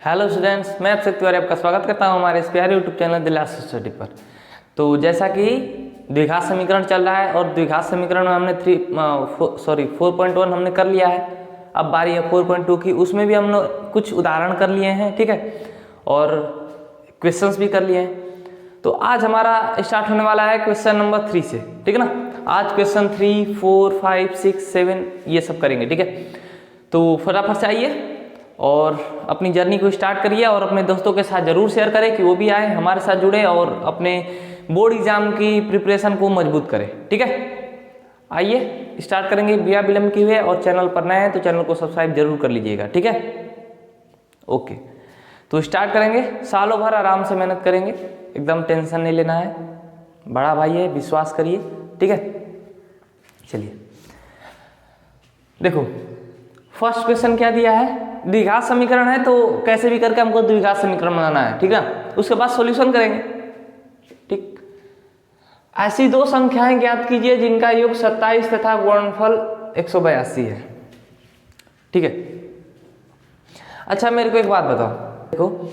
Hello students, मैं अक्षय तिवारी आपका स्वागत करता हूं हमारे इस प्यारे YouTube channel the last study पर। तो जैसा कि द्विघात समीकरण चल रहा है और द्विघात समीकरण में हमने 4.1 हमने कर लिया है। अब बारी है 4.2 की, उसमें भी हमने कुछ उदाहरण कर लिए हैं, ठीक है, और क्वेश्चंस भी कर लिए हैं। तो आज हमारा स्टार्ट होने वाला है क्वेश्चन नंबर 3 से, ठीक है ना। आज क्वेश्चन 3, 4, 5, 6, 7 ये सब करेंगे, ठीक है। तो फटाफट से आइए और अपनी जर्नी को स्टार्ट करिए और अपने दोस्तों के साथ ज़रूर शेयर करें कि वो भी आए, हमारे साथ जुड़े और अपने बोर्ड एग्जाम की प्रिपरेशन को मजबूत करें, ठीक है। आइए स्टार्ट करेंगे बिना विलंब किए हुए, और चैनल पर नए हैं तो चैनल को सब्सक्राइब जरूर कर लीजिएगा, ठीक है। ओके, तो स्टार्ट करेंगे। सालों भर आराम से मेहनत करेंगे, एकदम टेंशन नहीं लेना है, बड़ा भाई है, विश्वास करिए, ठीक है। चलिए देखो, फर्स्ट क्वेश्चन क्या दिया है, द्विघात समीकरण है तो कैसे भी करके हमको द्विघात समीकरण बनाना है, ठीक है। उसके बाद सॉल्यूशन करेंगे, ठीक। ऐसी दो संख्याएं ज्ञात कीजिए जिनका योग 27 तथा गुणनफल 182 है, ठीक है। अच्छा मेरे को एक बात बताओ, देखो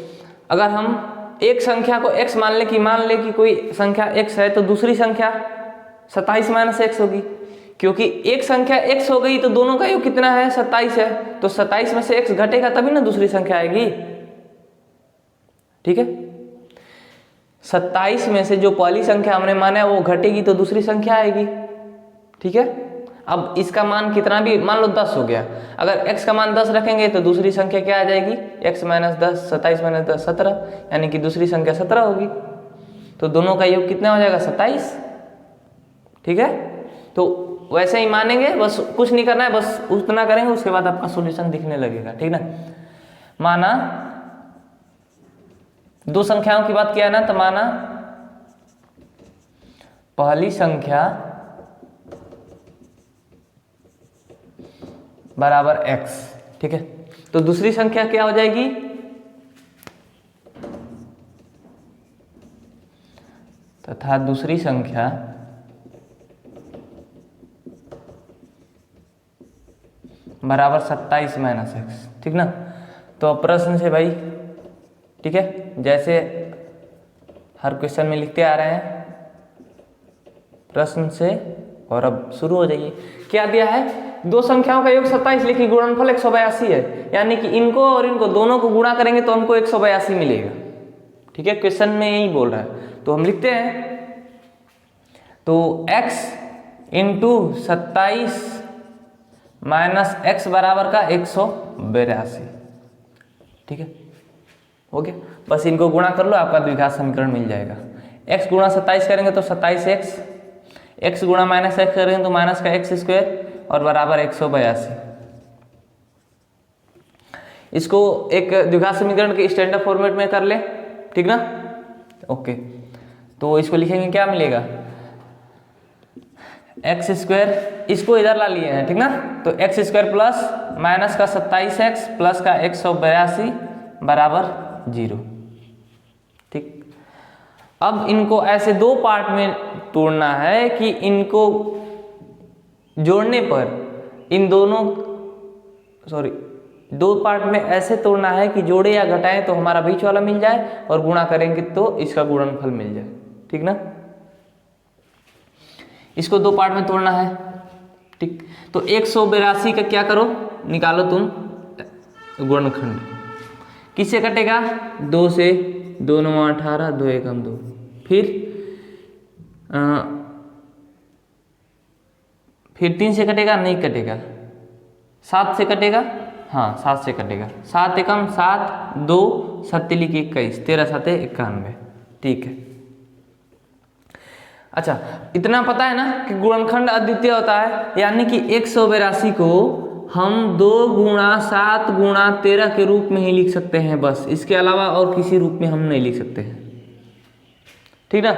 अगर हम एक संख्या को x मान ले कि कोई संख्या x है तो दूसरी संख्या 27 - x होगी, क्योंकि एक संख्या x हो गई तो दोनों का योग कितना है, 27 है। तो 27 में से x घटेगा तभी ना दूसरी संख्या आएगी, ठीक है। 27 में से जो पहली संख्या हमने माना है वो घटेगी तो दूसरी संख्या आएगी, ठीक है। अब इसका मान कितना भी मान लो 10 हो गया, अगर x का मान 10 रखेंगे तो दूसरी संख्या क्या आ जाएगी, x - 10, 27 - 10 17, यानी कि दूसरी संख्या 17 होगी। तो दोनों का योग कितना हो जाएगा, 27, ठीक है। तो वैसे ही मानेंगे, बस कुछ नहीं करना है, बस उतना करेंगे, उसके बाद आपका सॉल्यूशन दिखने लगेगा, ठीक ना। माना दो संख्याओं की बात किया ना, तो माना पहली संख्या बराबर x, ठीक है। तो दूसरी संख्या क्या हो जाएगी, तथा दूसरी संख्या बराबर 27 - x, ठीक ना। तो प्रश्न से भाई, ठीक है, जैसे हर क्वेश्चन में लिखते आ रहे हैं प्रश्न से, और अब शुरू हो जाइए। क्या दिया है, दो संख्याओं का योग 27 लेकिन गुणनफल 182 है, यानी कि इनको और इनको दोनों को गुणा करेंगे तो हमको 182 मिलेगा, ठीक है। क्वेश्चन में यही बोल रहा है, तो हम लिखते हैं, तो x × 27 - x बराबर का 182, ठीक है, हो गया। बस इनको गुणा कर लो, आपका द्विघात समीकरण मिल जाएगा। x × 27 करेंगे तो 27x, x × -x करेंगे तो माइनस का x² और बराबर 182। इसको एक द्विघात समीकरण के स्टैंडर्ड फॉर्मेट में कर ले, ठीक ना। ओके, तो इसको लिखेंगे, क्या मिलेगा, x², इसको इधर ला लिए हैं, ठीक ना। तो x² प्लस माइनस का 27x प्लस का 182 बराबर 0, ठीक। अब इनको ऐसे दो पार्ट में तोड़ना है कि इनको जोड़ने पर इन दोनों, दो पार्ट में ऐसे तोड़ना है कि जोड़े या घटाएं तो हमारा बीच वाला मिल जाए, और गुणा करेंगे तो इसका गुणनफल मिल जाए, ठीक ना। इसको दो पार्ट में तोड़ना है, ठीक। तो 182 का क्या करो, निकालो तुम गुणनखंड, किससे कटेगा, 2 से, 2 9 18, 2 1 2, फिर 3 से कटेगा, नहीं कटेगा, 7 से कटेगा, हाँ 7 से कटेगा, 7 एकम 7, 2 7 21, 13 7 91, ठीक है। अच्छा, इतना पता है ना कि गुणनखंड अद्वितीय होता है, यानी कि 182 को हम 2 × 7 × 13 के रूप में ही लिख सकते हैं, बस इसके अलावा और किसी रूप में हम नहीं लिख सकते हैं, ठीक ना।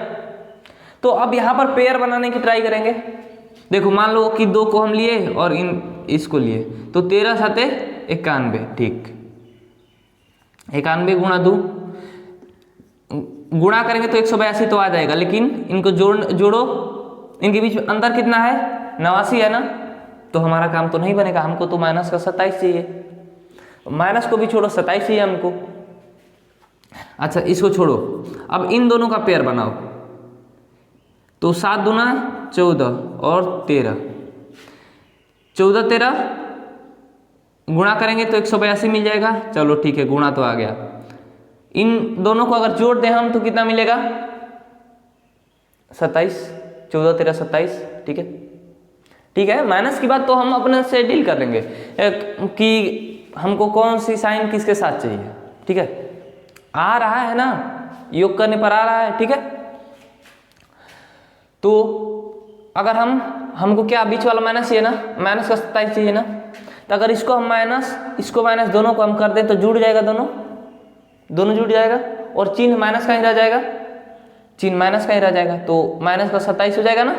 तो अब यहाँ पर पेयर बनाने की ट्राई करेंगे। देखो मान लो कि 2 को हम लिए और इसको लिए, तो 13 7 91, ठीक। 91 × 2 गुणा करेंगे तो 182 तो आ जाएगा, लेकिन इनको जोड़ो, इनके बीच में अंतर कितना है, 89 है ना। तो हमारा काम तो नहीं बनेगा, हमको तो माइनस का 27 चाहिए, माइनस को भी छोड़ो, 27 चाहिए हमको, अच्छा इसको छोड़ो, अब इन दोनों का पेयर बनाओ। तो 7 दूना 14 और 13, 14 13 गुणा करेंगे तो 182 मिल जाएगा। चलो ठीक है, गुणा तो आ गया। इन दोनों को अगर जोड़ दें हम तो कितना मिलेगा? 27, 14 13 27। ठीक है, ठीक है। माइनस की बात तो हम अपने से डील कर लेंगे कि हमको कौन सी साइन किसके साथ चाहिए। ठीक है, आ रहा है ना, योग करने पर आ रहा है। ठीक है, तो अगर हमको क्या बीच वाला माइनस चाहिए ना, माइनस का 27 चाहिए ना, तो अगर इसको हम माइनस, इसको माइनस, दोनों को हम कर दें तो जुड़ जाएगा, दोनों जुड़ जाएगा और चिन्ह माइनस का ही रह जाएगा, चिन्ह माइनस का ही रह जाएगा। तो माइनस का 27 हो जाएगा ना।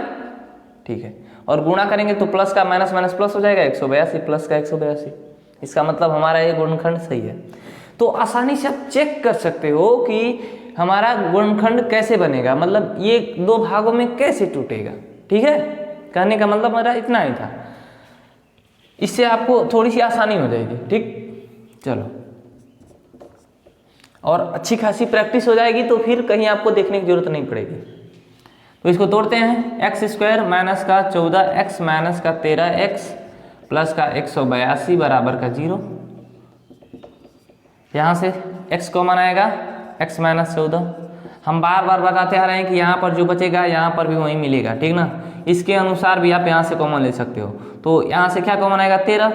ठीक है, और गुणा करेंगे तो प्लस का माइनस माइनस प्लस हो जाएगा, 182 प्लस का 182। इसका मतलब हमारा ये गुणनखंड सही है। तो आसानी से आप चेक कर सकते हो कि हमारा गुणनखंड कैसे बनेगा, मतलब ये दो भागों में कैसे टूटेगा। ठीक है, कहने का मतलब मेरा इतना ही था, इससे आपको थोड़ी सी आसानी हो जाएगी। ठीक, चलो, और अच्छी खासी प्रैक्टिस हो जाएगी तो फिर कहीं आपको देखने की जरूरत नहीं पड़ेगी। तो इसको तोड़ते हैं। एक्स स्क्वायर माइनस का 14x माइनस का 13x प्लस का 182 बराबर का 0। यहाँ से x कॉमन आएगा, x माइनस 14। हम बार बार बताते आ रहे हैं कि यहाँ पर जो बचेगा यहाँ पर भी वही मिलेगा। ठीक ना, इसके अनुसार भी आप यहाँ से कॉमन ले सकते हो। तो यहाँ से क्या कॉमन आएगा? 13,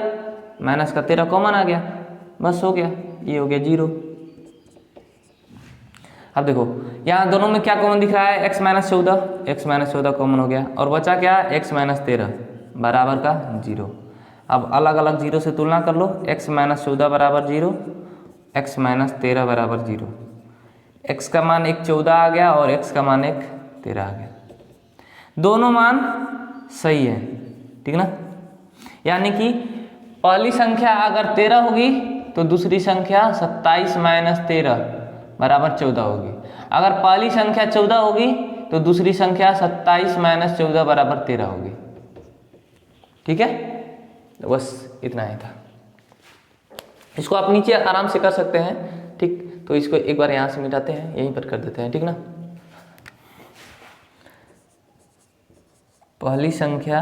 माइनस का 13 कॉमन आ गया, बस हो गया, ये हो गया 0। अब देखो यहाँ दोनों में क्या कॉमन दिख रहा है? x minus 14, x minus 14 common हो गया, और बचा क्या? x माइनस 13 बराबर का 0। अब अलग अलग 0 से तुलना कर लो, x माइनस 14 बराबर 0, x माइनस 13 बराबर 0। x का मान एक 14 आ गया और x का मान एक 13 आ गया, दोनों मान सही है। ठीक ना, यानी कि पहली संख्या अगर 13 होगी तो दूसरी संख्या 27 माइनस 13 बराबर 14 होगी। अगर पहली संख्या 14 होगी तो दूसरी संख्या 27 माइनस 14 बराबर 13 होगी। ठीक है, तो बस इतना ही था। इसको आप नीचे आराम से कर सकते हैं। ठीक, तो इसको एक बार यहाँ से मिटाते हैं, यहीं पर कर देते हैं। ठीक ना, पहली संख्या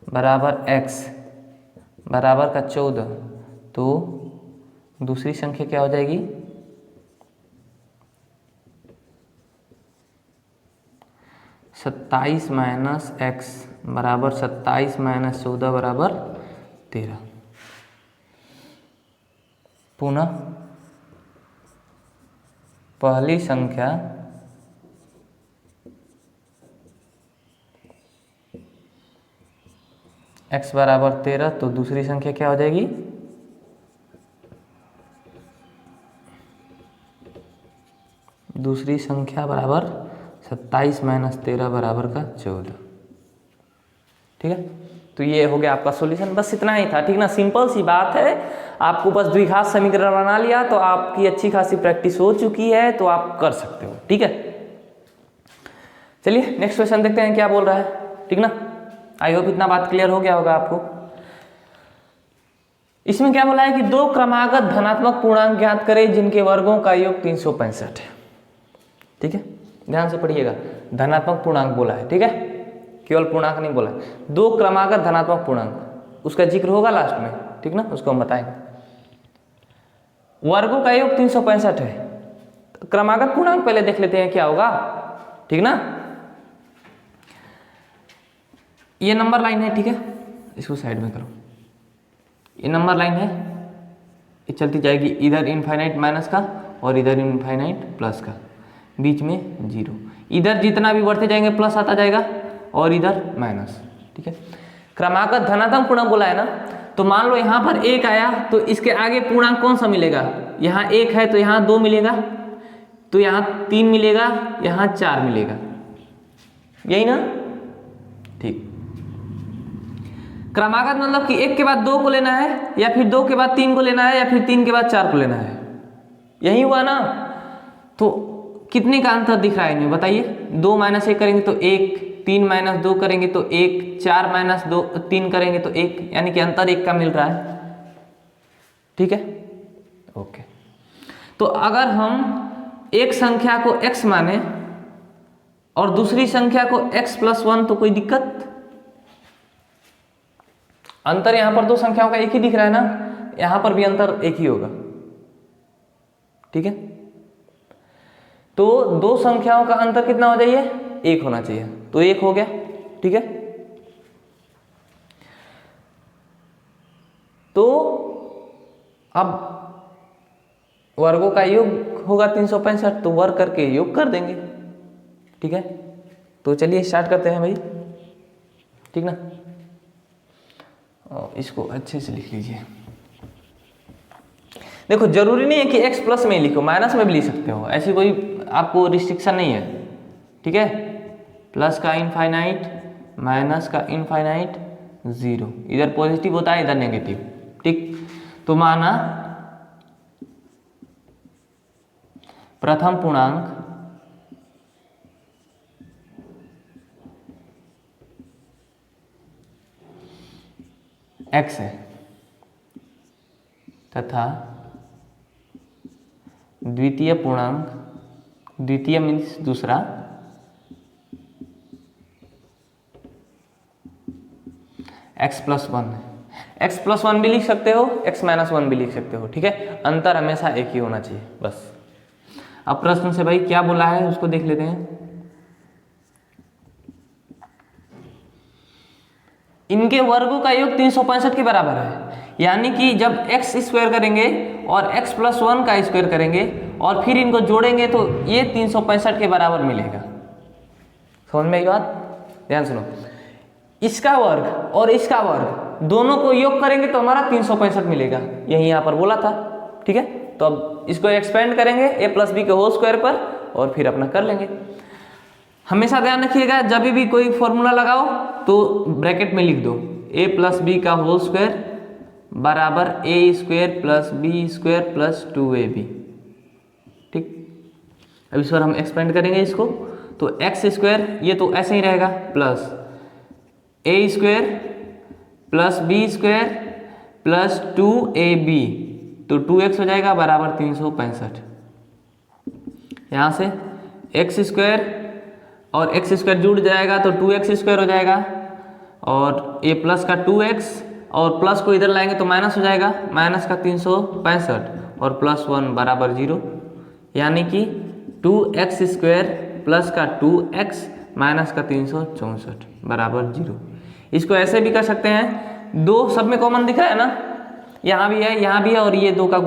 बराबर x बराबर का 14, तो दूसरी संख्या क्या हो जाएगी? 27 माइनस x बराबर 27 माइनस 14 बराबर 13। पुनः पहली संख्या x बराबर 13, तो दूसरी संख्या क्या हो जाएगी? दूसरी संख्या बराबर 27 माइनस 13 बराबर का 14। ठीक है, तो ये हो गया आपका सॉल्यूशन। बस इतना ही था। ठीक ना, सिंपल सी बात है। आपको बस द्विघात समीकरण बना लिया तो आपकी अच्छी खासी प्रैक्टिस हो चुकी है, तो आप कर सकते हो। ठीक है, चलिए नेक्स्ट क्वेश्चन देखते हैं क्या बोल रहा है। ठीक ना, आई होप इतना बात क्लियर हो गया होगा आपको। इसमें क्या बोला है कि दो क्रमागत धनात्मक पूर्णांक ज्ञात करें जिनके वर्गों का योग 365 है। ठीक है, ध्यान से पढ़िएगा, धनात्मक पूर्णांक बोला है। ठीक है, केवल पूर्णांक नहीं बोला है, दो क्रमागत धनात्मक पूर्णांक, उसका जिक्र होगा लास्ट में। ठीक ना, उसको हम बताएंगे। वर्गों का योग 365 है। क्रमागत पूर्णांक पहले देख लेते हैं क्या होगा। ठीक ना, ये नंबर लाइन है। ठीक है, इसको साइड में करो, ये नंबर लाइन है, ये चलती जाएगी इधर इनफाइनाइट माइनस का और इधर इनफाइनाइट प्लस का, बीच में 0। इधर जितना भी बढ़ते जाएंगे प्लस आता जाएगा और इधर माइनस। ठीक है, क्रमागत धनात्मक पूर्णांक बोला है ना, तो मान लो यहाँ पर 1 आया तो इसके आगे पूर्णांक कौन सा मिलेगा? यहाँ 1 है तो यहाँ 2 मिलेगा, तो यहाँ 3 मिलेगा, यहाँ 4 मिलेगा, यही ना। ठीक, क्रमागत मतलब कि 1 के बाद 2 को लेना है, या फिर 2 के बाद 3 को लेना है, या फिर 3 के बाद 4 को लेना है, यही हुआ ना। तो कितने का अंतर दिख रहा है इनमें बताइए? 2 माइनस 1 करेंगे तो 1, 3 माइनस 2 करेंगे तो 1, 4 माइनस 2 3 करेंगे तो 1, यानी कि अंतर 1 का मिल रहा है। ठीक है, ओके, तो अगर हम एक संख्या को x माने और दूसरी संख्या को x+1 तो कोई दिक्कत? अंतर यहां पर दो संख्याओं का एक ही दिख रहा है ना, यहां पर भी अंतर एक ही होगा। ठीक है, तो दो संख्याओं का अंतर कितना हो जाइए? एक होना चाहिए, तो एक हो गया। ठीक है, तो अब वर्गों का योग होगा 365, तो वर्ग करके योग कर देंगे। ठीक है, तो चलिए स्टार्ट करते हैं भाई। ठीक ना, और इसको अच्छे से लिख लीजिए। देखो जरूरी नहीं है कि x प्लस में ही लिखो, माइनस में भी लिख सकते हो, ऐसी कोई आपको रिस्ट्रिक्शन नहीं है। ठीक है, प्लस का इनफाइनाइट, माइनस का इनफाइनाइट, 0, इधर पॉजिटिव होता है इधर नेगेटिव। ठीक, तो माना प्रथम पूर्णांक x है तथा द्वितीय पूर्णांक, द्वितीय मीन्स दूसरा, x+1 है। x+1 भी लिख सकते हो, x-1 भी लिख सकते हो। ठीक है, अंतर हमेशा एक ही होना चाहिए बस। अब प्रश्न से भाई क्या बोला है उसको देख लेते हैं। इनके वर्गों का योग 365 के बराबर है, यानी कि जब x स्क्वायर करेंगे और x+1 का स्क्वायर करेंगे और फिर इनको जोड़ेंगे तो ये 365 के बराबर मिलेगा। समझ में आई बात? ध्यान सुनो, इसका वर्ग और इसका वर्ग दोनों को योग करेंगे तो हमारा 365 मिलेगा, यही यहाँ पर बोला था। ठीक है, तो अब इसको एक्सपेंड करेंगे a+b के होल स्क्वायर पर और फिर अपना कर लेंगे। हमेशा ध्यान रखिएगा जब भी कोई फॉर्मूला लगाओ तो ब्रैकेट में लिख दो a+b का होल स्क्वायर बराबर a² + b² + 2ab। ठीक, अब इस बार हम एक्सपेंड करेंगे इसको, तो x² ये तो ऐसे ही रहेगा प्लस a² + b² + 2ab, तो 2x हो जाएगा बराबर 365। यहाँ से x² और x² जुड़ जाएगा तो 2x² हो जाएगा और a प्लस का 2x और प्लस को इधर लाएंगे तो माइनस हो जाएगा, माइनस का 365 और +1 बराबर 0, यानी कि 2x² प्लस का 2x माइनस का 364 बराबर 0। इसको ऐसे भी कर सकते हैं, दो सब में कॉमन दिख रहा है ना, यहाँ भी है यहाँ भी है और ये दो का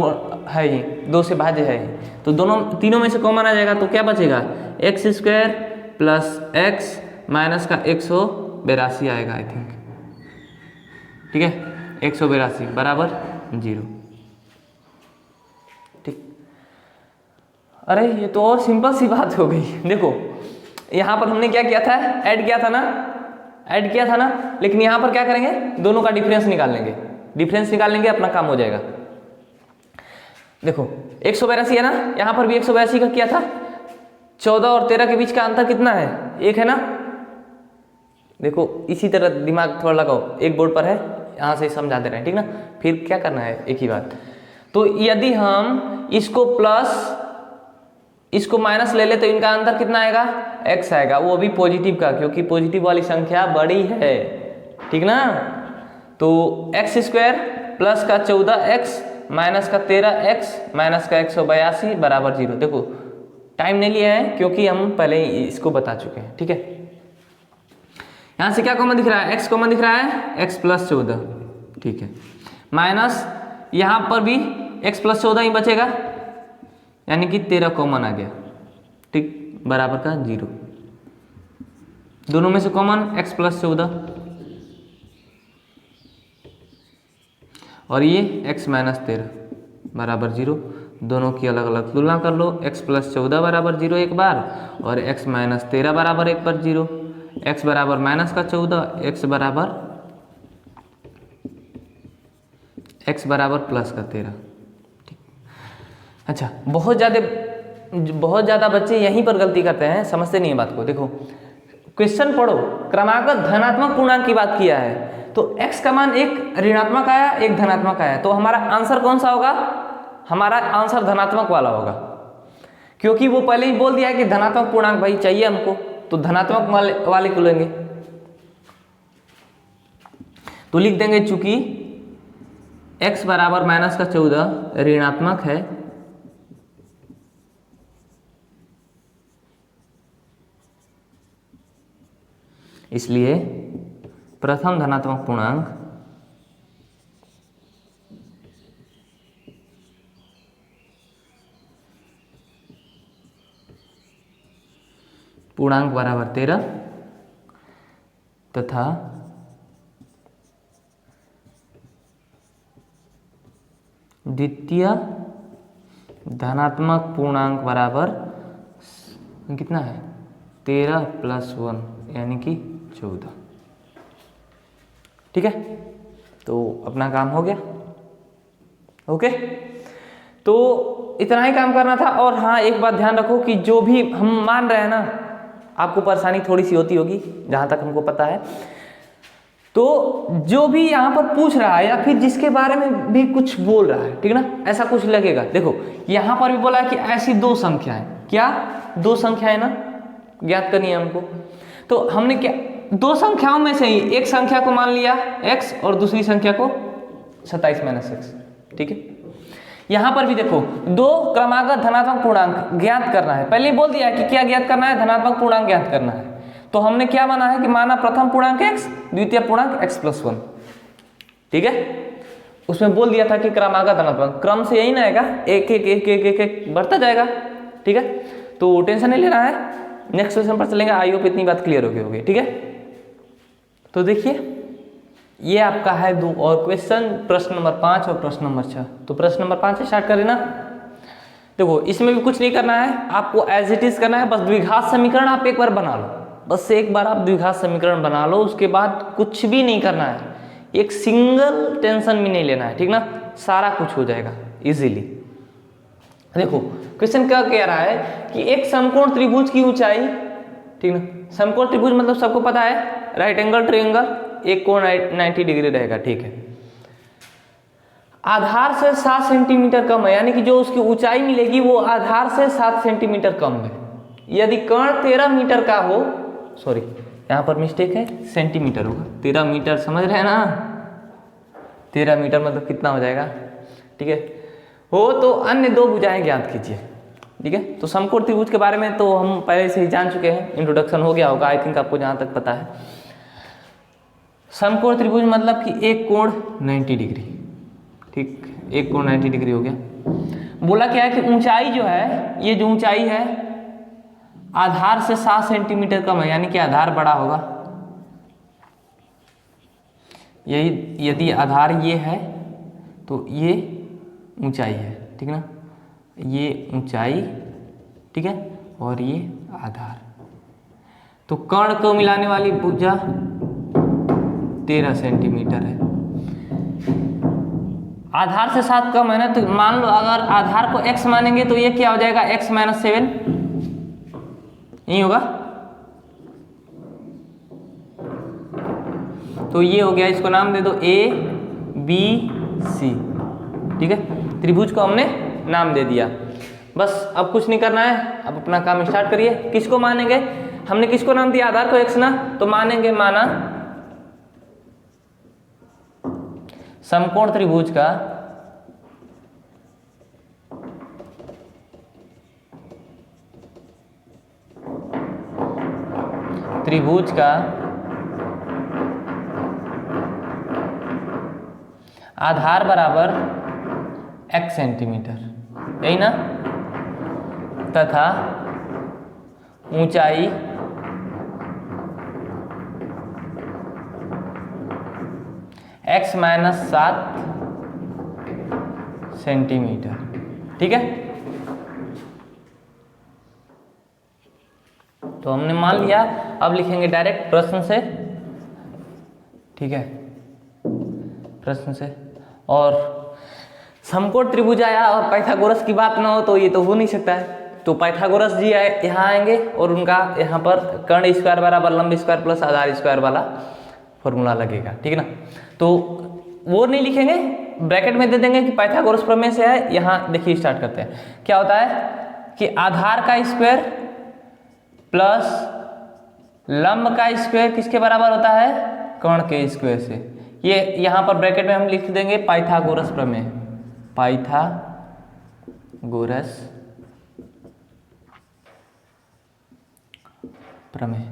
है ही, दो से भाज्य है ही, तो दोनों तीनों में से कॉमन आ जाएगा तो क्या बचेगा? x² प्लस x माइनस का 182 आएगा आई थिंक। ठीक है, 182 बराबर 0। ठीक, अरे ये तो और सिंपल सी बात हो गई। देखो यहाँ पर हमने क्या किया था, ऐड किया था ना, लेकिन यहाँ पर क्या करेंगे, दोनों का डिफरेंस निकाल लेंगे, अपना काम हो जाएगा। देखो 182 है ना, यहाँ पर भी 182 का किया था, 14 और 13 के बीच का अंतर कितना है? 1 है ना। देखो इसी तरह दिमाग थोड़ा लगाओ, एक बोर्ड पर है, यहाँ से समझाते रहे। ठीक ना, फिर क्या करना है, एक ही बात। तो यदि हम इसको प्लस इसको माइनस ले ले तो इनका अंतर कितना आएगा? x आएगा, वो भी पॉजिटिव का, क्योंकि पॉजिटिव वाली संख्या बड़ी है। ठीक ना, तो x² प्लस का 14x माइनस का 13x माइनस का 182 बराबर 0। देखो टाइम नहीं लिया है क्योंकि हम पहले इसको बता चुके हैं। ठीक है, यहाँ से क्या कॉमन दिख रहा है? x कॉमन दिख रहा है, x + 14। ठीक है, माइनस यहाँ पर भी x + 14 ही बचेगा, यानी कि 13 कॉमन आ गया। ठीक, बराबर का 0, दोनों में से कॉमन x + 14 और ये x - 13 बराबर 0। दोनों की अलग अलग तुलना कर लो, x + 14 बराबर 0 एक बार और x - 13 बराबर एक बार 0। x बराबर -14, x बराबर प्लस का 13। ठीक, अच्छा, बहुत ज़्यादा बच्चे यहीं पर गलती करते हैं, समझते नहीं है बात को। देखो क्वेश्चन पढ़ो, क्रमागत धनात्मक पूर्णांक की बात किया है, तो x का मान एक ऋणात्मक आया, एक धनात्मक आया, तो हमारा आंसर कौन सा होगा? हमारा आंसर धनात्मक वाला होगा, क्योंकि वो पहले ही बोल दिया है कि धनात्मक पूर्णांक भाई चाहिए हमको, तो धनात्मक वाले को लेंगे। तो लिख देंगे चूंकि x बराबर माइनस का 14 ऋणात्मक है, इसलिए प्रथम धनात्मक पूर्णांक बराबर 13 तथा द्वितीय धनात्मक पूर्णांक बराबर कितना है 13 + 1 यानी कि 14। ठीक है, तो अपना काम हो गया। ओके, तो इतना ही काम करना था। और हाँ, एक बात ध्यान रखो कि जो भी हम मान रहे हैं ना, आपको परेशानी थोड़ी सी होती होगी जहाँ तक हमको पता है, तो जो भी यहाँ पर पूछ रहा है या फिर जिसके बारे में भी कुछ बोल रहा है, ठीक है ना, ऐसा कुछ लगेगा। देखो यहाँ पर भी बोला है कि ऐसी दो संख्याएं, क्या दो संख्याएं ना ज्ञात करनी है हमको। तो हमने क्या दो संख्याओं में से ही एक संख्या को मान लिया x और दूसरी संख्या को 27 - x। ठीक है, यहाँ पर भी देखो दो क्रमागत धनात्मक पूर्णांक ज्ञात करना है। पहले ही बोल दिया है कि क्या ज्ञात करना है, धनात्मक पूर्णांक ज्ञात करना है। तो हमने क्या माना है कि माना प्रथम पूर्णांक x, द्वितीय पूर्णांक x + 1। ठीक है, उसमें बोल दिया था कि क्रमागत धनात्मक, क्रम से यही ना आएगा, एक एक एक एक एक एक बढ़ता जाएगा। ठीक है, तो टेंशन नहीं लेना है, नेक्स्ट क्वेश्चन पर चलेंगे। आई होप इतनी बात क्लियर होगी। ठीक है, तो देखिए ये आपका है दो और क्वेश्चन, प्रश्न नंबर 5 और प्रश्न नंबर 6। तो प्रश्न नंबर 5 से स्टार्ट करें ना। देखो इसमें भी कुछ नहीं करना है, आपको एज इट इज करना है। बस द्विघात समीकरण आप एक बार बना लो, बस एक बार आप द्विघात समीकरण बना लो, उसके बाद कुछ भी नहीं करना है, एक सिंगल टेंशन भी नहीं लेना है। ठीक ना, सारा कुछ हो जाएगा इजीली। देखो क्वेश्चन क्या कह रहा है कि एक समकोण त्रिभुज की ऊंचाई, ठीक ना, समकोण त्रिभुज मतलब सबको पता है राइट एंगल ट्रायंगल, एक कोण 90 डिग्री रहेगा। ठीक है, आधार से 7 सेंटीमीटर कम है, यानी कि जो उसकी ऊंचाई मिलेगी वो आधार से 7 सेंटीमीटर कम है। यदि कर्ण 13 मीटर का हो, सॉरी यहाँ पर मिस्टेक है, सेंटीमीटर होगा, 13 मीटर समझ रहे हैं ना, 13 मीटर मतलब कितना हो जाएगा। ठीक है, हो तो अन्य दो भुजाएं ज्ञात कीजिए। ठीक है, तो समकोण त्रिभुज के बारे में तो हम पहले से ही जान चुके हैं, इंट्रोडक्शन हो गया होगा आई थिंक आपको, जहाँ तक पता है। समकोण त्रिभुज मतलब कि एक कोण 90 डिग्री। ठीक, एक कोण 90 डिग्री हो गया। बोला क्या है कि ऊंचाई जो है, ये जो ऊंचाई है आधार से 7 सेंटीमीटर कम है, यानी कि आधार बड़ा होगा। यही यदि आधार ये है तो ये ऊंचाई है। ठीक ना, ये ऊंचाई, ठीक है, और ये आधार। तो कर्ण को मिलाने वाली भुजा 13 सेंटीमीटर है। आधार से 7 कम है ना, तो मान लो अगर आधार को x मानेंगे तो ये क्या हो जाएगा, x - 7 नहीं होगा। तो ये हो गया, इसको नाम दे दो A B C। ठीक है, त्रिभुज को हमने नाम दे दिया। बस अब कुछ नहीं करना है, अब अपना काम स्टार्ट करिए। किसको मानेंगे, हमने किसको नाम दिया, आधार को x ना, तो मानेंगे माना समकोण त्रिभुज का आधार बराबर x सेंटीमीटर, यही ना, तथा ऊंचाई x - 7 सेंटीमीटर। ठीक है, तो हमने मान लिया। अब लिखेंगे डायरेक्ट प्रश्न से। ठीक है, प्रश्न से। और समकोण त्रिभुज आया और पाइथागोरस की बात ना हो तो ये तो हो नहीं सकता है। तो पाइथागोरस जी यहाँ आएंगे और उनका यहाँ पर कर्ण स्क्वायर बराबर लंब स्क्वायर प्लस आधार स्क्वायर वाला फॉर्मूला लगेगा। ठीक है ना, तो वो नहीं लिखेंगे, ब्रैकेट में दे देंगे कि पाइथागोरस प्रमेय से है। यहाँ देखिए स्टार्ट करते हैं, क्या होता है कि आधार का स्क्वायर प्लस लंब का स्क्वायर किसके बराबर होता है, कर्ण के स्क्वायर से। ये यहाँ पर ब्रैकेट में हम लिख देंगे पाइथागोरस प्रमेय, पाइथागोरस प्रमेय,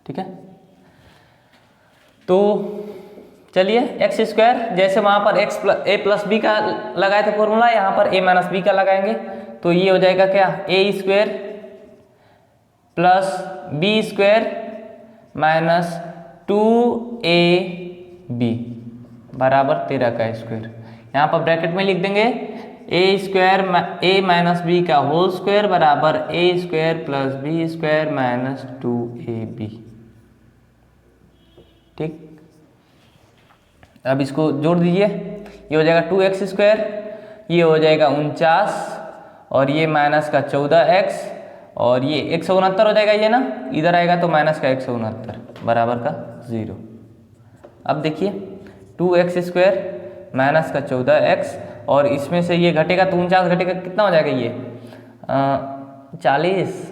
ठीक है। तो चलिए एक्स स्क्वायर, जैसे वहां पर ए प्लस बी का लगाए थे फॉर्मूला, यहाँ पर ए माइनस बी का लगाएंगे, तो ये हो जाएगा क्या, A square plus B square minus 2ab बराबर 13 का स्क्वायर। यहाँ पर ब्रैकेट में लिख देंगे A square A minus B का होल स्क्वायर बराबर A square plus B square minus 2ab, ठीक। अब इसको जोड़ दीजिए, ये हो जाएगा 2x स्क्वायर, ये हो जाएगा 49 और ये माइनस का 14x और ये 169 हो जाएगा, ये ना इधर आएगा तो माइनस का 169 बराबर का 0। अब देखिए 2x स्क्वायर माइनस का 14x और इसमें से ये घटेगा तो 49 घटेगा, कितना हो जाएगा ये 40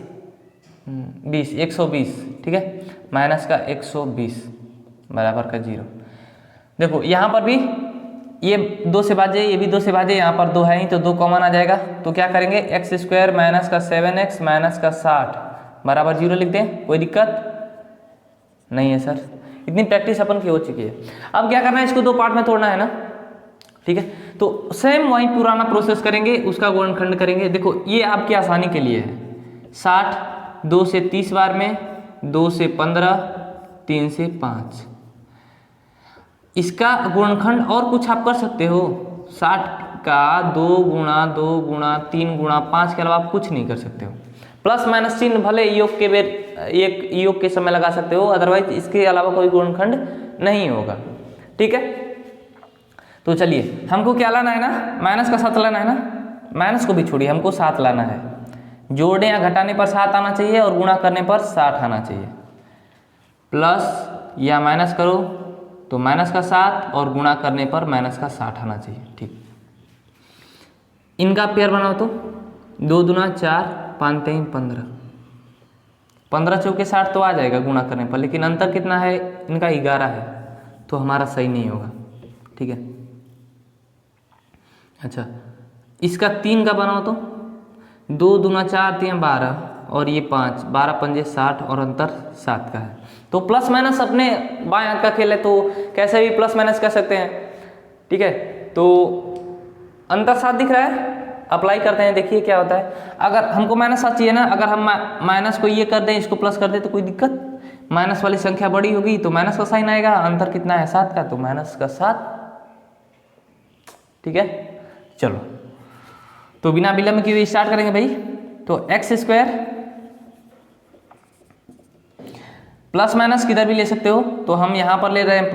20 120, ठीक है, माइनस का 120 बराबर का 0। देखो यहाँ पर भी ये 2 से भाजे, ये भी 2 से भाजे, यहाँ पर 2 है ही तो 2 कॉमन आ जाएगा, तो क्या करेंगे एक्स स्क्वायर माइनस का 7x माइनस का 60 बराबर 0 लिख दें। कोई दिक्कत नहीं है सर, इतनी प्रैक्टिस अपन की हो चुकी है। अब क्या करना है, इसको 2 पार्ट में तोड़ना है ना, ठीक है। तो सेम वही पुराना प्रोसेस करेंगे, उसका गुणनखंड करेंगे। देखो ये आपकी आसानी के लिए है, 60 2 से 30 बार में, 2 से 15, 3 से 5, इसका गुणनखंड और कुछ आप कर सकते हो। 60 का 2 गुणा 2 गुणा 3 गुणा 5 के अलावा आप कुछ नहीं कर सकते हो। प्लस माइनस चिन्ह भले योग के बेर एक योग के समय लगा सकते हो, अदरवाइज इसके अलावा कोई गुणनखंड नहीं होगा, ठीक है। तो चलिए हमको क्या लाना है ना, माइनस का 7 लाना है ना, माइनस को भी छोड़िए, हमको 7 लाना है। जोड़ने या घटाने पर 7 आना चाहिए और गुणा करने पर 60 आना चाहिए। प्लस या माइनस करो तो माइनस का 7 और गुणा करने पर माइनस का 60 आना चाहिए, ठीक। इनका पेयर बनाओ तो 2 दूना 4 5 3 15, 15 चौके 60 तो आ जाएगा गुणा करने पर, लेकिन अंतर कितना है इनका 11 है, तो हमारा सही नहीं होगा, ठीक है। अच्छा इसका 3 का बनाओ तो 2 दूना 4 3 12 और ये 5 12 पंजे 60 और अंतर 7 का है। तो प्लस माइनस अपने बाएं हाथ का खेल है, तो कैसे भी प्लस माइनस कर सकते हैं, ठीक है। तो अंतर 7 दिख रहा है, अप्लाई करते हैं, देखिए क्या होता है। अगर हमको माइनस 7 चाहिए ना, अगर हम माइनस को ये कर दें, इसको प्लस कर दें तो कोई दिक्कत, माइनस वाली संख्या बड़ी होगी तो माइनस का साइन आएगा। अंतर कितना है 7 का, तो माइनस का 7, ठीक है। चलो तो बिना विलंब किए स्टार्ट करेंगे भाई। तो एक्स स्क्वायर प्लस माइनस किधर भी ले सकते हो, तो हम यहाँ पर ले रहे हैं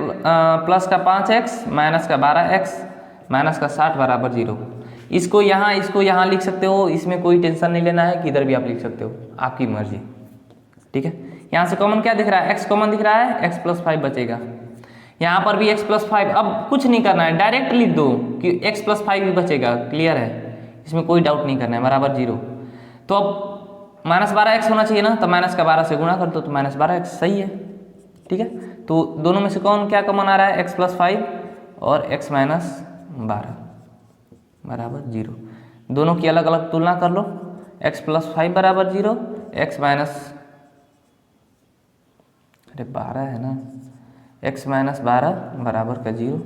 प्लस का 5x माइनस का 12x माइनस का 60 बराबर 0। इसको यहाँ लिख सकते हो, इसमें कोई टेंशन नहीं लेना है, किधर भी आप लिख सकते हो, आपकी मर्जी, ठीक है। यहाँ से कॉमन क्या दिख रहा है, x कॉमन दिख रहा है, x प्लस 5 बचेगा। यहाँ पर भी x प्लस 5, अब कुछ नहीं करना है, डायरेक्ट लिख दो कि x प्लस 5 भी बचेगा, क्लियर है, इसमें कोई डाउट नहीं करना है, बराबर 0। तो अब माइनस 12x होना चाहिए ना, तो माइनस का 12 से गुणा कर दो तो माइनस 12x सही है, ठीक है। तो दोनों में से कौन क्या कॉमन आ रहा है, x प्लस 5 और x माइनस 12 बराबर 0। दोनों की अलग अलग तुलना कर लो, x प्लस 5 बराबर 0, x माइनस 12 है ना, x माइनस 12 बराबर का 0।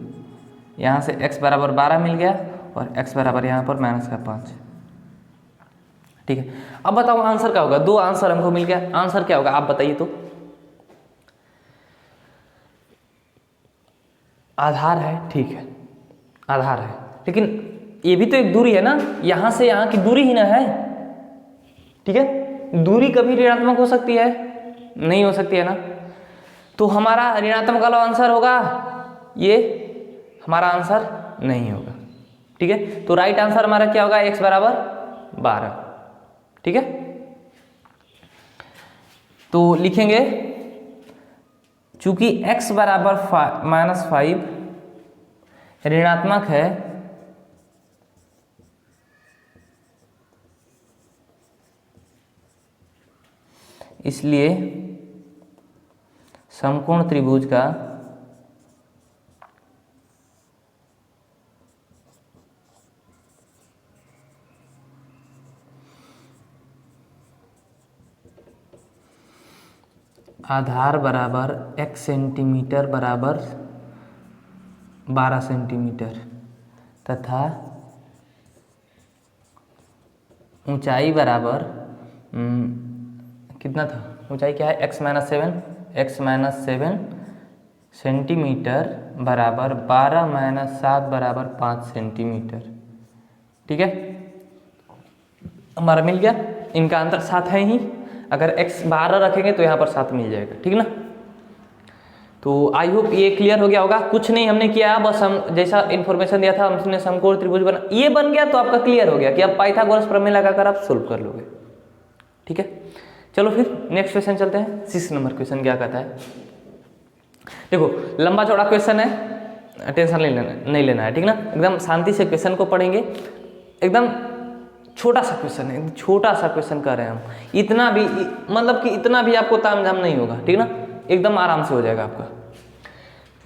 यहाँ से x बराबर 12 मिल गया और x बराबर यहाँ पर माइनस का 5, ठीक है। अब बताओ आंसर क्या होगा, 2 आंसर हमको मिल गया, आंसर क्या होगा आप बताइए तो। आधार है, ठीक है, आधार है, लेकिन ये भी तो एक दूरी है ना, यहां से यहां की दूरी ही ना है, ठीक है। दूरी कभी ऋणात्मक हो सकती है, नहीं हो सकती है ना, तो हमारा ऋणात्मक वाला आंसर होगा ये, हमारा आंसर नहीं होगा, ठीक है। तो राइट आंसर हमारा क्या होगा, x बराबर 12, ठीक है। तो लिखेंगे चूंकि x बराबर -5, ऋणात्मक है इसलिए समकोण त्रिभुज का आधार बराबर x सेंटीमीटर बराबर 12 सेंटीमीटर तथा ऊंचाई बराबर कितना था, ऊंचाई क्या है, x-7 सेंटीमीटर बराबर 12 - 7 बराबर 5 सेंटीमीटर। ठीक है, हमारा मिल गया। इनका अंतर 7 है ही, अगर x 12 रखेंगे तो यहाँ पर 7 मिल जाएगा। ठीक ना, तो आई होप ये क्लियर हो गया होगा। कुछ नहीं हमने किया, बस हम जैसा इन्फॉर्मेशन दिया था हमने समकोण त्रिभुज बना, ये बन गया तो आपका क्लियर हो गया कि अब पाइथागोरस प्रमेय लगाकर आप सोल्व कर लोगे। ठीक है, चलो फिर नेक्स्ट क्वेश्चन चलते हैं। 6 नंबर क्वेश्चन क्या कहता है, देखो लंबा चौड़ा क्वेश्चन है, टेंशन नहीं लेना है। ठीक ना, एकदम शांति से क्वेश्चन को पढ़ेंगे। एकदम छोटा सा क्वेश्चन है, छोटा सा क्वेश्चन कर रहे हैं हम, इतना भी मतलब कि इतना भी आपको तामझाम नहीं होगा। ठीक ना, एकदम आराम से हो जाएगा आपका।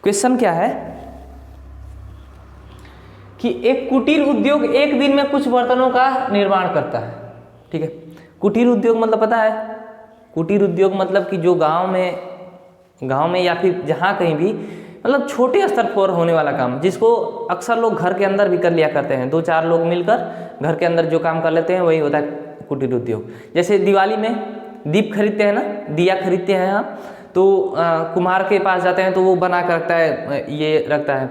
क्वेश्चन क्या है कि एक कुटीर उद्योग एक दिन में कुछ बर्तनों का निर्माण करता है। ठीक है, कुटीर उद्योग मतलब पता है, कुटीर उद्योग मतलब कि जो गांव में या फिर जहाँ कहीं भी मतलब छोटे स्तर पर होने वाला काम, जिसको अक्सर लोग घर के अंदर भी कर लिया करते हैं। 2-4 लोग मिलकर घर के अंदर जो काम कर लेते हैं वही होता है कुटीर उद्योग। जैसे दिवाली में दीप खरीदते हैं ना, दिया खरीदते हैं हम, तो कुम्हार के पास जाते हैं तो वो बना कर रखता है, ये रखता है,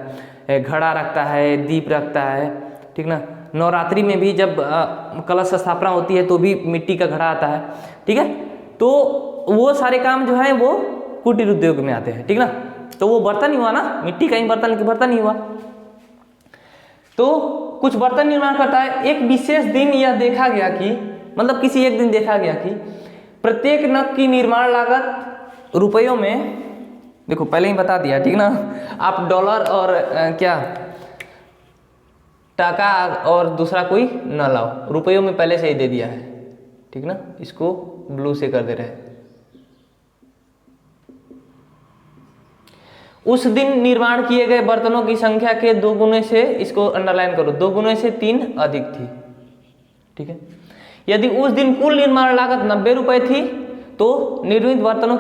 घड़ा रखता है, दीप रखता है। ठीक ना, नवरात्रि में भी जब कलश स्थापना होती है तो भी मिट्टी का घड़ा आता है। ठीक है, तो वो सारे काम जो है वो कुटीर उद्योग में आते हैं। ठीक ना, तो वो बर्तन ही हुआ ना, मिट्टी का ही बर्तन ही हुआ। तो कुछ बर्तन निर्माण करता है। एक विशेष दिन यह देखा गया कि मतलब किसी एक दिन देखा गया कि प्रत्येक नग की निर्माण लागत रुपयों में, देखो पहले ही बता दिया। ठीक ना, आप डॉलर और क्या टाका और दूसरा कोई न लाओ, रुपयों में पहले से ही दे दिया है। ठीक ना, इसको ब्लू से कर दे रहे हैं। उस दिन निर्माण किए गए बर्तनों की संख्या के 2 गुने से, इसको अंडरलाइन करो, 2 गुने से 3 अधिक थी। ठीक है, यदि उस दिन कुल निर्माण लागत 90 रुपए थी तो निर्मित बर्तनों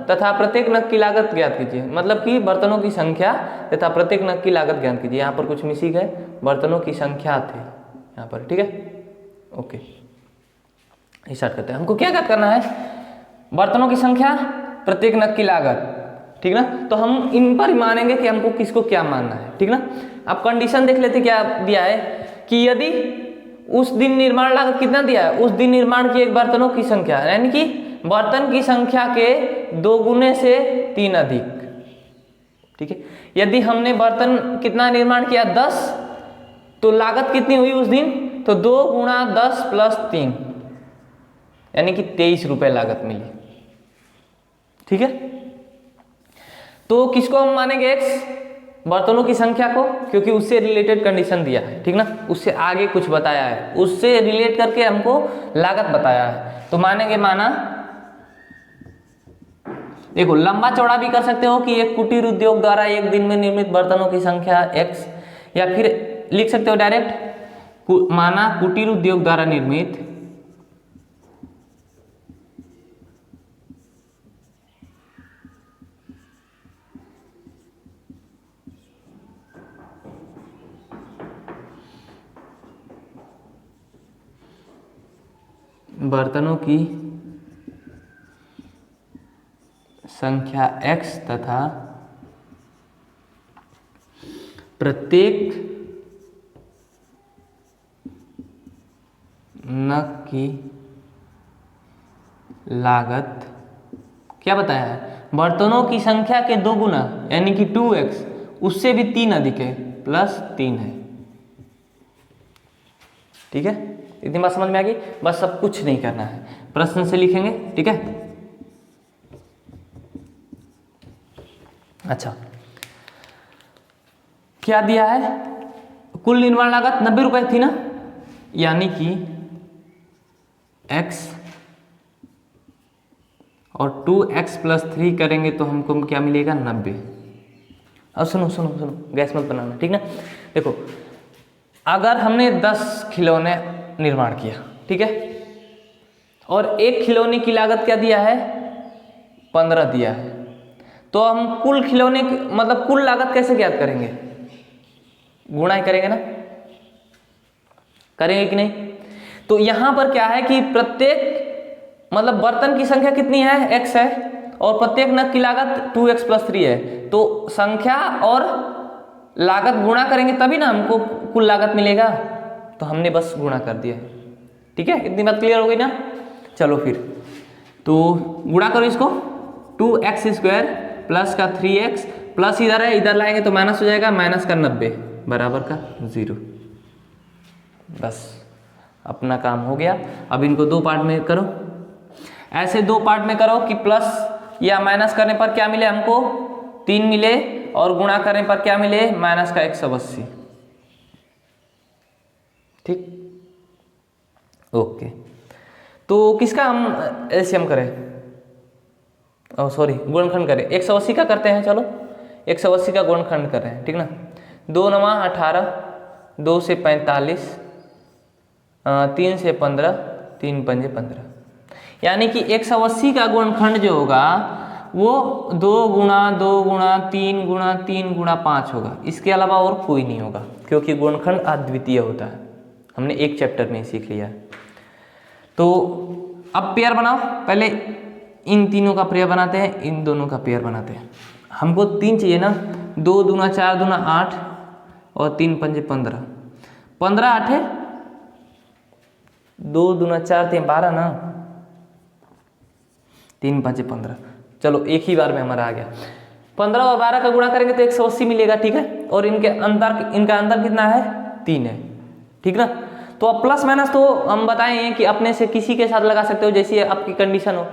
तथा प्रत्येक नग की लागत ज्ञात कीजिए। मतलब कि बर्तनों की संख्या तथा प्रत्येक नग की लागत ज्ञात कीजिए। यहाँ पर कुछ मिसिंग है, बर्तनों की संख्या थे यहाँ पर। ठीक है, ओके स्टार्ट करते हैं। हमको क्या ज्ञात करना है, बर्तनों की संख्या, प्रत्येक नग की लागत। ठीक ना, तो हम इन पर ही मानेंगे कि हमको किसको क्या मानना है। ठीक ना, अब कंडीशन देख लेते क्या दिया है कि यदि उस दिन निर्माण लागत कितना दिया है, उस दिन निर्माण किए बर्तनों की संख्या, यानी कि बर्तन की संख्या के 2 गुने से 3 अधिक। ठीक है, यदि हमने बर्तन कितना निर्माण किया 10, तो लागत कितनी हुई उस दिन, तो 2 गुणा 10 प्लस 3 यानी कि 23 रुपए लागत मिली। ठीक है, तो किसको हम मानेंगे x, बर्तनों की संख्या को, क्योंकि उससे रिलेटेड कंडीशन दिया है। ठीक ना, उससे आगे कुछ बताया है, उससे रिलेट करके हमको लागत बताया है, तो मानेंगे माना। देखो लंबा चौड़ा भी कर सकते हो कि एक कुटीर उद्योग द्वारा एक दिन में निर्मित बर्तनों की संख्या x, या फिर लिख सकते हो डायरेक्ट माना कुटीर उद्योग द्वारा निर्मित बर्तनों की संख्या x तथा प्रत्येक नग की लागत क्या बताया है, बर्तनों की संख्या के 2 गुना यानी कि 2x, उससे भी 3 अधिक है, प्लस 3 है। ठीक है, इतनी बात समझ में आ गई। बस सब कुछ नहीं करना है, प्रश्न से लिखेंगे। ठीक है, अच्छा क्या दिया है, कुल निर्माण लागत 90 रुपए थी ना, यानी कि x और 2x+3 करेंगे तो हमको क्या मिलेगा 90। अब सुनो सुनो सुनो, गैस मत बनाना, ठीक ना। देखो अगर हमने 10 खिलौने निर्माण किया, ठीक है, और एक खिलौने की लागत क्या दिया है, 15 दिया है, तो हम कुल खिलौने मतलब कुल लागत कैसे ज्ञात करेंगे, गुणा ही करेंगे ना, करेंगे कि नहीं। तो यहां पर क्या है कि प्रत्येक मतलब बर्तन की संख्या कितनी है, x है, और प्रत्येक नग की लागत 2x+3 है, तो संख्या और लागत गुणा करेंगे तभी ना हमको कुल लागत मिलेगा, तो हमने बस गुणा कर दिया, ठीक है, इतनी बात क्लियर हो गई ना। चलो फिर तो गुणा करो इसको, 2x² प्लस का 3x प्लस इधर है, इधर लाएंगे तो माइनस हो जाएगा, माइनस का 90 बराबर का 0। बस अपना काम हो गया। अब इनको दो पार्ट में करो, ऐसे दो पार्ट में करो कि प्लस या माइनस करने पर क्या मिले हमको 3 मिले, और गुणा करने पर क्या मिले माइनस का 180, ठीक, ओके। तो किसका हम एलसीएम करें, सॉरी गुणनखंड करें, 180 का करते हैं, चलो 180 का गुणनखंड कर रहे हैं, ठीक ना। 2 9 18, 2 से 45, 3 से 15, 3 पंजे 15, यानी कि 180 का गुणनखंड जो होगा वो 2 गुणा 2 गुणा 3 गुणा 3 गुणा 5 होगा, इसके अलावा और कोई नहीं होगा, क्योंकि गुणनखंड अद्वितीय होता है, हमने एक चैप्टर में सीख लिया। तो अब पेयर बनाओ, पहले इन तीनों का पेयर बनाते हैं, इन दोनों का पेयर बनाते हैं। हमको 3 चाहिए ना, 2 दूना 4 दूना 8 और 3 पंजे 15, 15 8 2 दूना 4 3 12 ना, 3 5 15, चलो एक ही बार में हमारा आ गया। 15 और 12 का गुणा करेंगे तो 180 मिलेगा, ठीक है, और इनका अंतर कितना है 3 है, ठीक ना। तो अब प्लस माइनस तो हम बताएं कि अपने से किसी के साथ लगा सकते हो, जैसी आपकी कंडीशन हो।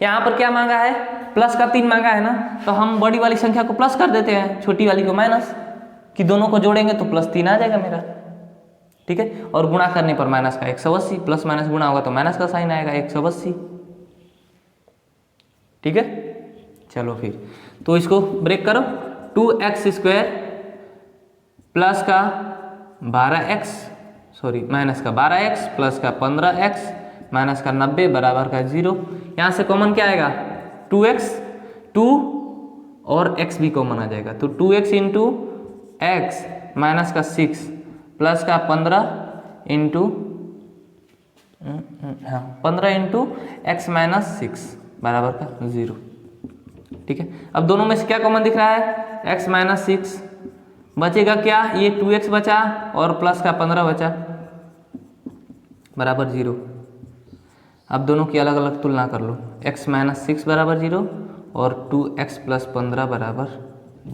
यहाँ पर क्या मांगा है, प्लस का 3 मांगा है ना, तो हम बड़ी वाली संख्या को प्लस कर देते हैं, छोटी वाली को माइनस, कि दोनों को जोड़ेंगे तो +3 आ जाएगा मेरा, ठीक है, और गुणा करने पर माइनस का 180, प्लस माइनस गुणा होगा तो माइनस का साइन आएगा 180, ठीक है। चलो फिर तो इसको ब्रेक करो, 2x² प्लस का 12x सॉरी माइनस का 12x प्लस का 15x माइनस का 90 बराबर का 0। यहाँ से कॉमन क्या आएगा 2x, 2 और x भी कॉमन आ जाएगा, तो 2x इंटू एक्स माइनस का 6 प्लस का 15 इंटू 15 इंटू एक्स माइनस 6 बराबर का 0, ठीक है। अब दोनों में से क्या कॉमन दिख रहा है, x माइनस 6 बचेगा क्या, ये 2x बचा और प्लस का 15 बचा बराबर 0। अब दोनों की अलग अलग तुलना कर लो, x माइनस 6 बराबर 0 और 2x प्लस 15 बराबर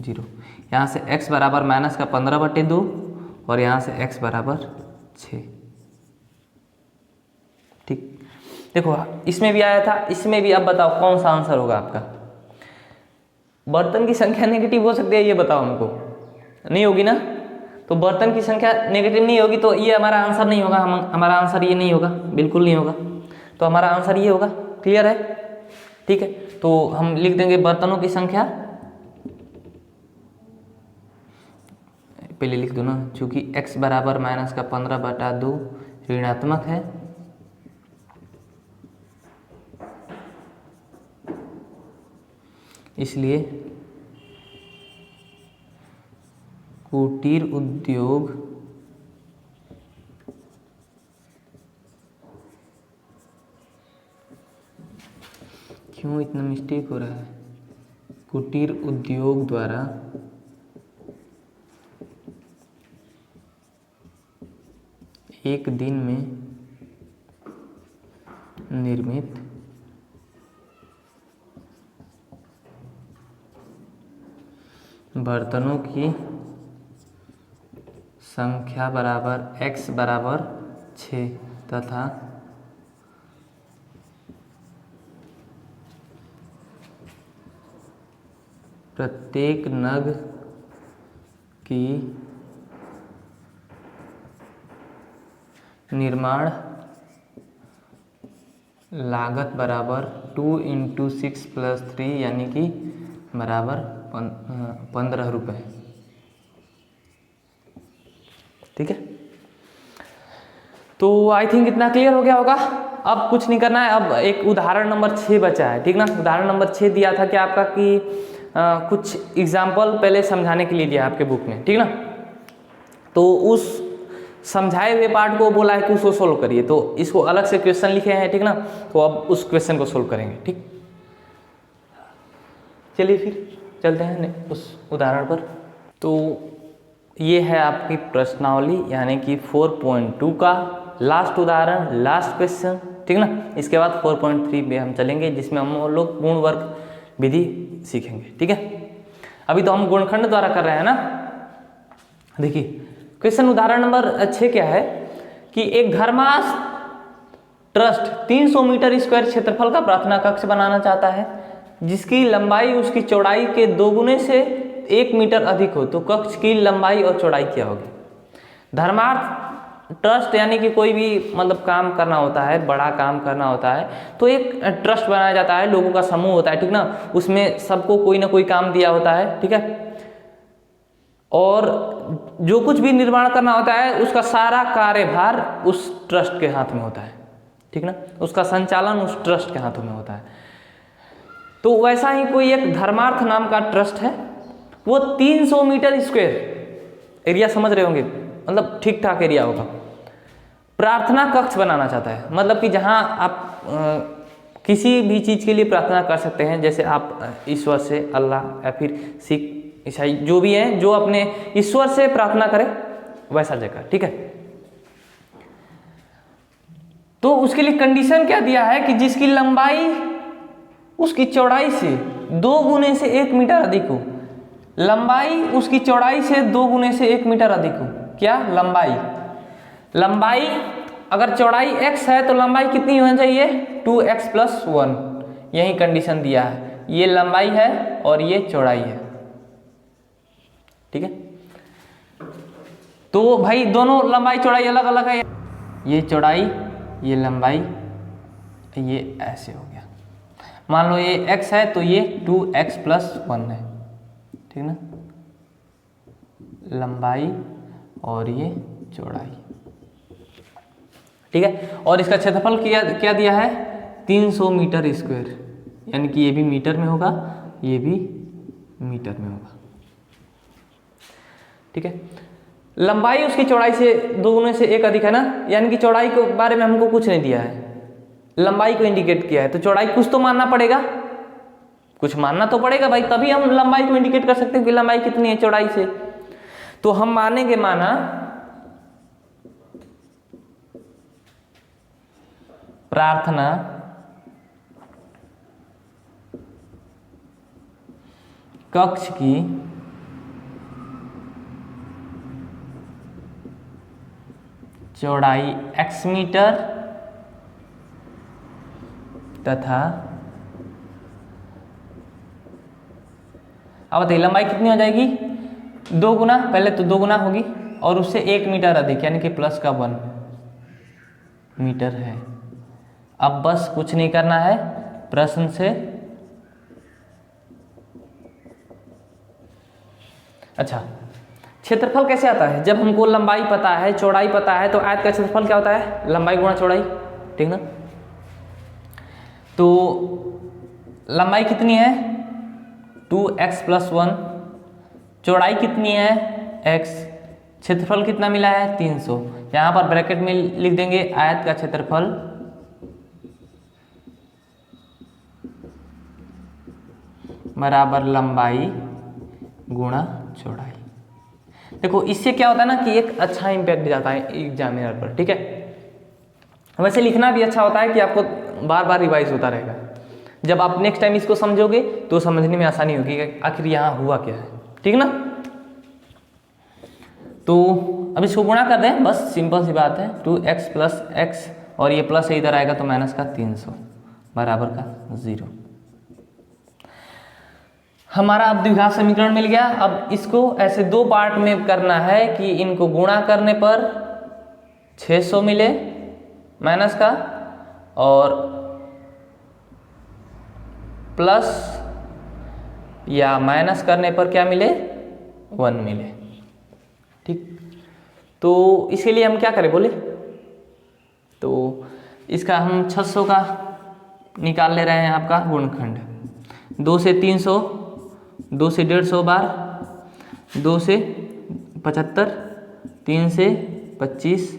0। यहाँ से x बराबर माइनस का 15/2 और यहाँ से x बराबर 6, ठीक। देखो इसमें भी आया था, इसमें भी, अब बताओ कौन सा आंसर होगा आपका। बर्तन की संख्या नेगेटिव हो सकती है, ये बताओ हमको, नहीं होगी ना, तो बर्तन की संख्या नेगेटिव नहीं होगी तो ये हमारा आंसर नहीं होगा, हमारा आंसर ये नहीं होगा, बिल्कुल नहीं होगा, तो हमारा आंसर ये होगा, क्लियर है, ठीक है। तो हम लिख देंगे बर्तनों की संख्या, पहले लिख दो ना, चूंकि x बराबर माइनस का 15/2 ऋणात्मक है, इसलिए कुटीर उद्योग क्यों इतना मिस्टेक हो रहा है, कुटीर उद्योग द्वारा एक दिन में निर्मित बर्तनों की संख्या बराबर x बराबर 6 तथा प्रत्येक नग की निर्माण लागत बराबर 2 × 6 + 3 यानी कि बराबर 15 रुपये। ठीक है, तो आई थिंक इतना क्लियर हो गया होगा। अब कुछ नहीं करना है, अब एक उदाहरण नंबर 6 बचा है। ठीक ना, उदाहरण नंबर 6 दिया था कि आपका कि कुछ एग्जाम्पल पहले समझाने के लिए दिया आपके बुक में। ठीक ना, तो उस समझाए हुए पार्ट को बोला है कि उसको सोल्व करिए, तो इसको अलग से क्वेश्चन लिखे हैं। ठीक ना, तो अब उस क्वेश्चन को सोल्व करेंगे। ठीक, चलिए फिर चलते हैं उस उदाहरण पर। तो ये है आपकी प्रश्नावली यानी कि 4.2 का लास्ट उदाहरण, लास्ट क्वेश्चन। ठीक ना, इसके बाद 4.3 में हम चलेंगे जिसमें हम लोग पूर्ण वर्ग विधि सीखेंगे। ठीक है, अभी तो हम गुणनखंड द्वारा कर रहे हैं ना। देखिए क्वेश्चन उदाहरण नंबर 6 क्या है कि एक धर्मास ट्रस्ट 300 मीटर स्क्वायर क्षेत्रफल का प्रार्थना कक्ष बनाना चाहता है जिसकी लंबाई उसकी चौड़ाई के 2 गुने से 1 मीटर अधिक हो, तो कक्ष की लंबाई और चौड़ाई क्या होगी। धर्मार्थ ट्रस्ट यानी कि कोई भी मतलब काम करना होता है, बड़ा काम करना होता है, तो एक ट्रस्ट बनाया जाता है, लोगों का समूह होता है। ठीक ना, उसमें सबको कोई ना कोई काम दिया होता है। ठीक है, और जो कुछ भी निर्माण करना होता है उसका सारा कार्यभार उस ट्रस्ट के हाथ में होता है। ठीक ना, उसका संचालन उस ट्रस्ट के हाथों में होता है। तो वैसा ही कोई एक धर्मार्थ नाम का ट्रस्ट है, वो 300 मीटर स्क्वायर एरिया, समझ रहे होंगे, मतलब ठीक ठाक एरिया होगा, प्रार्थना कक्ष बनाना चाहता है। मतलब कि जहां आप किसी भी चीज के लिए प्रार्थना कर सकते हैं, जैसे आप ईश्वर से, अल्लाह या फिर सिख ईसाई जो भी हैं, जो अपने ईश्वर से प्रार्थना करें वैसा जगह। ठीक है, तो उसके लिए कंडीशन क्या दिया है कि जिसकी लंबाई उसकी चौड़ाई से 2 गुने से 1 मीटर अधिक हो। लंबाई उसकी चौड़ाई से 2 गुने से 1 मीटर अधिक हो। क्या लंबाई अगर चौड़ाई x है तो लंबाई कितनी होनी चाहिए, 2x + 1। यही कंडीशन दिया है, ये लंबाई है और ये चौड़ाई है। ठीक है, तो भाई दोनों लंबाई चौड़ाई अलग अलग है, ये चौड़ाई ये लंबाई, ये ऐसे हो गया। मान लो ये x है तो ये 2x + 1 है। ठीक ना, लंबाई और ये चौड़ाई। ठीक है, और इसका क्षेत्रफल क्या दिया है, 300 मीटर स्क्वायर, यानी कि ये भी मीटर में होगा, ये भी मीटर में होगा। ठीक है, लंबाई उसकी चौड़ाई से 2 गुने से 1 अधिक है ना, यानी कि चौड़ाई के बारे में हमको कुछ नहीं दिया है, लंबाई को इंडिकेट किया है, तो चौड़ाई कुछ तो मानना पड़ेगा, कुछ मानना तो पड़ेगा भाई, तभी हम लंबाई को इंडिकेट कर सकते हैं कि लंबाई कितनी है चौड़ाई से। तो हम मानेंगे, माना प्रार्थना कक्ष की चौड़ाई x मीटर तथा अब बताइए लंबाई कितनी हो जाएगी, 2 गुना, पहले तो 2 गुना होगी और उससे 1 मीटर अधिक, यानी कि प्लस का 1 मीटर है। अब बस कुछ नहीं करना है, प्रश्न से अच्छा क्षेत्रफल कैसे आता है, जब हमको लंबाई पता है, चौड़ाई पता है, तो आयत का क्षेत्रफल क्या होता है, लंबाई गुणा चौड़ाई। ठीक ना, तो लंबाई कितनी है 2x + 1, चौड़ाई कितनी है x, क्षेत्रफल कितना मिला है 300। यहाँ पर ब्रैकेट में लिख देंगे आयत का क्षेत्रफल बराबर लंबाई गुणा चौड़ाई। देखो इससे क्या होता है ना कि एक अच्छा इंपैक्ट जाता है एग्जामिनर पर। ठीक है, वैसे लिखना भी अच्छा होता है कि आपको बार बार रिवाइज होता रहेगा, जब आप नेक्स्ट टाइम इसको समझोगे तो समझने में आसानी होगी कि आखिर यहाँ हुआ क्या है। ठीक ना, तो अब इसको गुणा कर दें, बस सिंपल सी बात है, 2x + x और ये प्लस इधर आएगा तो माइनस का 300 बराबर का 0। हमारा अब द्विघात समीकरण मिल गया। अब इसको ऐसे 2 पार्ट में करना है कि इनको गुणा करने पर 600 मिले माइनस का, और प्लस या माइनस करने पर क्या मिले, 1 मिले। ठीक, तो इसके लिए हम क्या करें बोले, तो इसका हम 600 का निकाल ले रहे हैं आपका गुणनखंड। 2 से 300, 2 से 150 बार, 2 से 75, 3 से 25,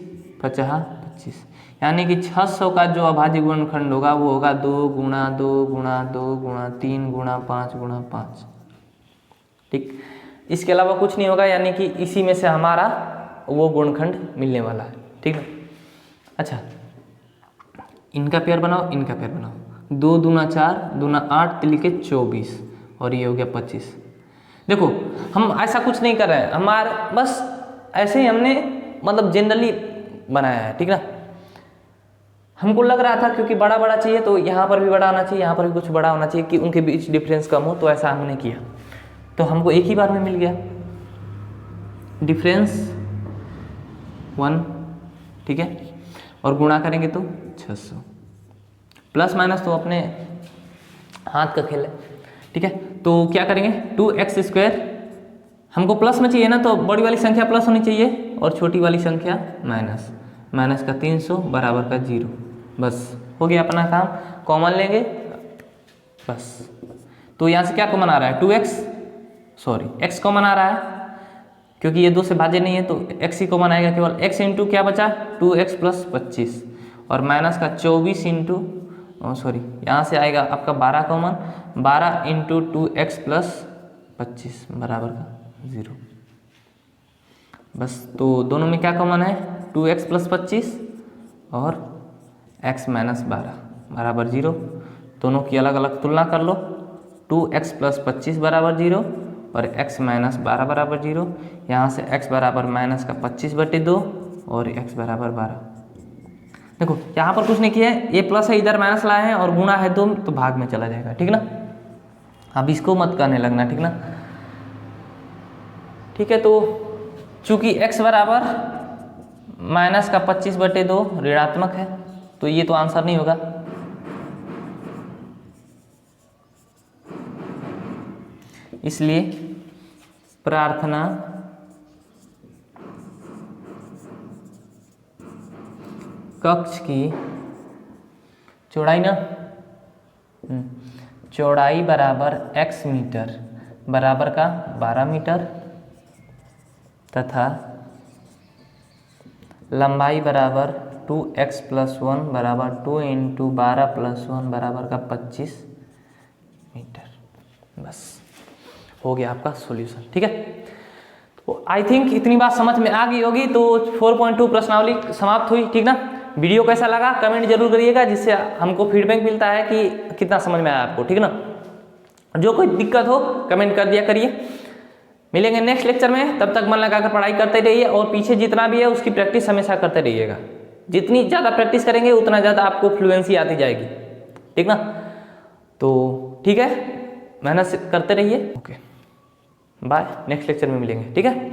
50, 25, यानी कि 600 का जो अभाज्य गुणनखंड होगा वो होगा 2 गुणा 2 गुणा 2 गुणा 3 गुणा 5 गुणा 5। ठीक, इसके अलावा कुछ नहीं होगा, यानी कि इसी में से हमारा वो गुणनखंड मिलने वाला है। ठीक है, अच्छा इनका पेयर बनाओ, इनका पेयर बनाओ। 2 दूना 4, दूना 8, तो लिखे 24, और ये हो गया 25। देखो हम ऐसा कुछ नहीं कर रहे हैं, हमारा बस ऐसे ही हमने मतलब जनरली बनाया है। ठीक ना, हमको लग रहा था क्योंकि बड़ा बड़ा चाहिए तो यहाँ पर भी बड़ा आना चाहिए, यहाँ पर भी कुछ बड़ा होना चाहिए कि उनके बीच डिफरेंस कम हो, तो ऐसा हमने किया, तो हमको एक ही बार में मिल गया डिफरेंस 1। ठीक है, और गुणा करेंगे तो 600, प्लस माइनस तो अपने हाथ का खेल है। ठीक है, तो क्या करेंगे, 2x², हमको प्लस में चाहिए ना, तो बड़ी वाली संख्या प्लस होनी चाहिए और छोटी वाली संख्या माइनस। माइनस का 300 बराबर का 0, बस हो गया अपना काम। कॉमन लेंगे बस, तो यहाँ से क्या कॉमन आ रहा है, 2x कॉमन आ रहा है, क्योंकि ये 2 से भाज्य नहीं है तो x ही कॉमन आएगा, केवल x इंटू क्या बचा, 2x + 25, और माइनस का 24 इंटू यहाँ से आएगा आपका 12 कॉमन, 12 इंटू 2x + 25 बराबर का 0। बस, तो दोनों में क्या कॉमन है, 2x + 25 और x - 12 बराबर 0। दोनों की अलग अलग तुलना कर लो, 2x + 25 बराबर 0 और x - 12 बराबर 0। यहाँ से x बराबर माइनस का 25/2 और x बराबर 12। देखो यहाँ पर कुछ नहीं किया है, ये प्लस है इधर माइनस लाए हैं, और गुणा है 2 तो भाग में चला जाएगा। ठीक ना, अब इसको मत करने लगना। ठीक ना, ठीक है, तो चूंकि x बराबर माइनस का 25/2 ऋणात्मक है, तो ये तो आंसर नहीं होगा। इसलिए प्रार्थना कक्ष की चौड़ाई ना, चौड़ाई बराबर x मीटर बराबर का 12 मीटर तथा लंबाई बराबर 2x + 1 बराबर 2 × 12 + 1 बराबर का 25 मीटर। बस हो गया आपका सॉल्यूशन। ठीक है, तो आई थिंक इतनी बात समझ में आ गई होगी। तो 4.2 प्रश्नावली समाप्त हुई। ठीक ना, वीडियो कैसा लगा कमेंट जरूर करिएगा, जिससे हमको फीडबैक मिलता है कि कितना समझ में आया आपको। ठीक ना, जो कोई दिक्कत हो कमेंट कर दिया करिए। मिलेंगे नेक्स्ट लेक्चर में, तब तक मन लगाकर पढ़ाई करते रहिए, और पीछे जितना भी है उसकी प्रैक्टिस हमेशा करते रहिएगा। जितनी ज़्यादा प्रैक्टिस करेंगे उतना ज़्यादा आपको फ्लुएंसी आती जाएगी। ठीक ना, तो ठीक है, मेहनत करते रहिए। ओके, बाय, नेक्स्ट लेक्चर में मिलेंगे। ठीक है।